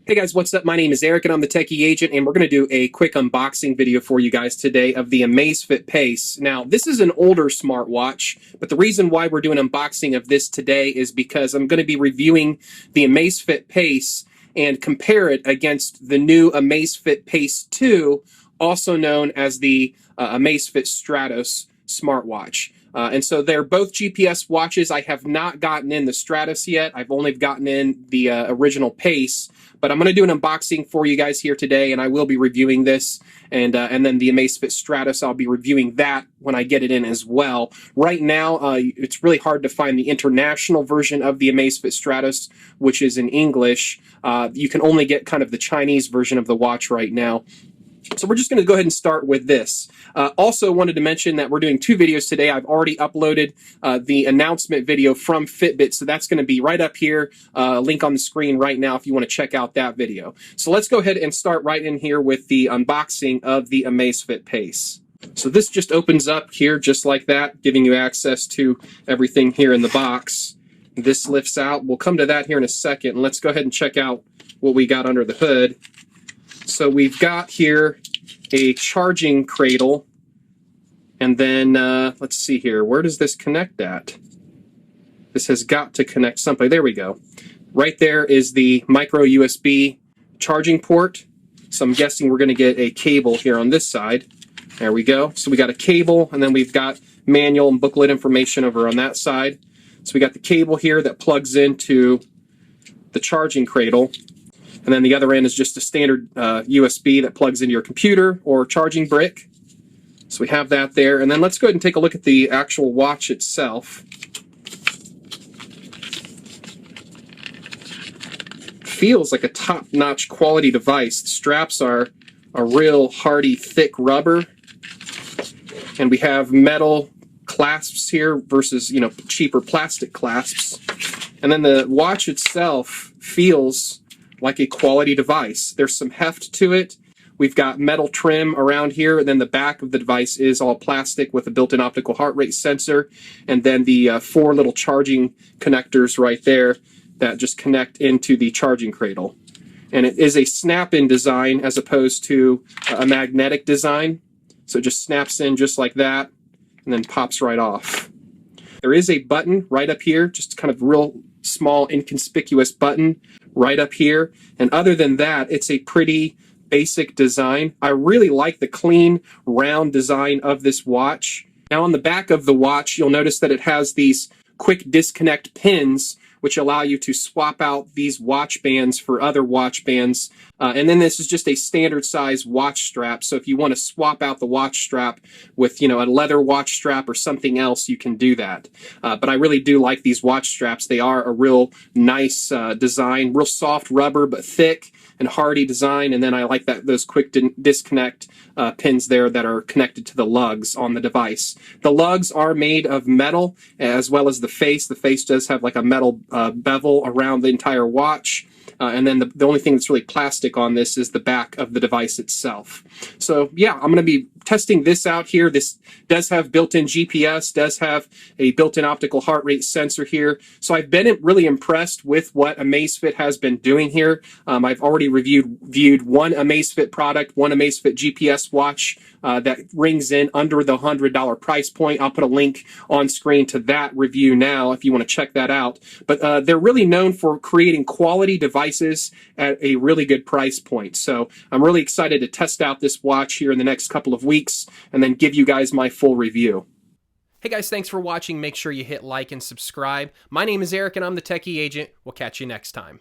Hey guys, what's up? My name is Eric and I'm the Techy Agent, and we're going to do a quick unboxing video for you guys today of the Amazfit Pace. Now, this is an older smartwatch, but the reason why we're doing an unboxing of this today is because I'm going to be reviewing the Amazfit Pace and compare it against the new Amazfit Pace 2, also known as the Amazfit Stratos smartwatch. And so they're both GPS watches. I have not gotten in the Stratos yet. I've only gotten in the original Pace. But I'm going to do an unboxing for you guys here today, and I will be reviewing this. And then the Amazfit Stratos, I'll be reviewing that when I get it in as well. Right now, it's really hard to find the international version of the Amazfit Stratos, which is in English. You can only get kind of the Chinese version of the watch right now. So we're just going to go ahead and start with this. Also wanted to mention that we're doing two videos today. I've already uploaded the announcement video from Fitbit, so that's going to be right up here, link on the screen right now if you want to check out that video. So let's go ahead and start right in here with the unboxing of the Amazfit Pace. So this just opens up here just like that, giving you access to everything here in the box. This lifts out. We'll come to that here in a second, and let's go ahead and check out what we got under the hood. So we've got here a charging cradle, and then let's see here, where does this connect at? This has got to connect someplace. There we go. Right there is the micro USB charging port. So I'm guessing we're going to get a cable here on this side. There we go. So we got a cable, and then we've got manual and booklet information over on that side. So we got the cable here that plugs into the charging cradle. And then the other end is just a standard USB that plugs into your computer or charging brick. So we have that there. And then let's go ahead and take a look at the actual watch itself. Feels like a top-notch quality device. The straps are a real hardy, thick rubber. And we have metal clasps here versus, cheaper plastic clasps. And then the watch itself feels like a quality device. There's some heft to it. We've got metal trim around here, and then the back of the device is all plastic with a built-in optical heart rate sensor, and then the four little charging connectors right there that just connect into the charging cradle. And it is a snap-in design as opposed to a magnetic design. So it just snaps in just like that and then pops right off. There is a button right up here, just kind of real small inconspicuous button right up here, and other than that, it's a pretty basic design. I really like the clean, round design of this watch. Now on the back of the watch, you'll notice that it has these quick disconnect pins, which allow you to swap out these watch bands for other watch bands. And then this is just a standard size watch strap. So if you want to swap out the watch strap with, a leather watch strap or something else, you can do that. But I really do like these watch straps. They are a real nice design, real soft rubber, but thick and hardy design. And then I like those quick disconnect pins there that are connected to the lugs on the device. The lugs are made of metal, as well as the face. The face does have like a metal bevel around the entire watch. And then the only thing that's really plastic on this is the back of the device itself. So yeah, I'm going to be testing this out here. This does have built-in GPS, does have a built-in optical heart rate sensor here. So I've been really impressed with what Amazfit has been doing here. I've already reviewed one Amazfit product, one Amazfit GPS watch that rings in under the $100 price point. I'll put a link on screen to that review now if you want to check that out. But they're really known for creating quality devices at a really good price point. So I'm really excited to test out this watch here in the next couple of weeks and then give you guys my full review. Hey guys, thanks for watching. Make sure you hit like and subscribe. My name is Eric and I'm the Techy Agent. We'll catch you next time.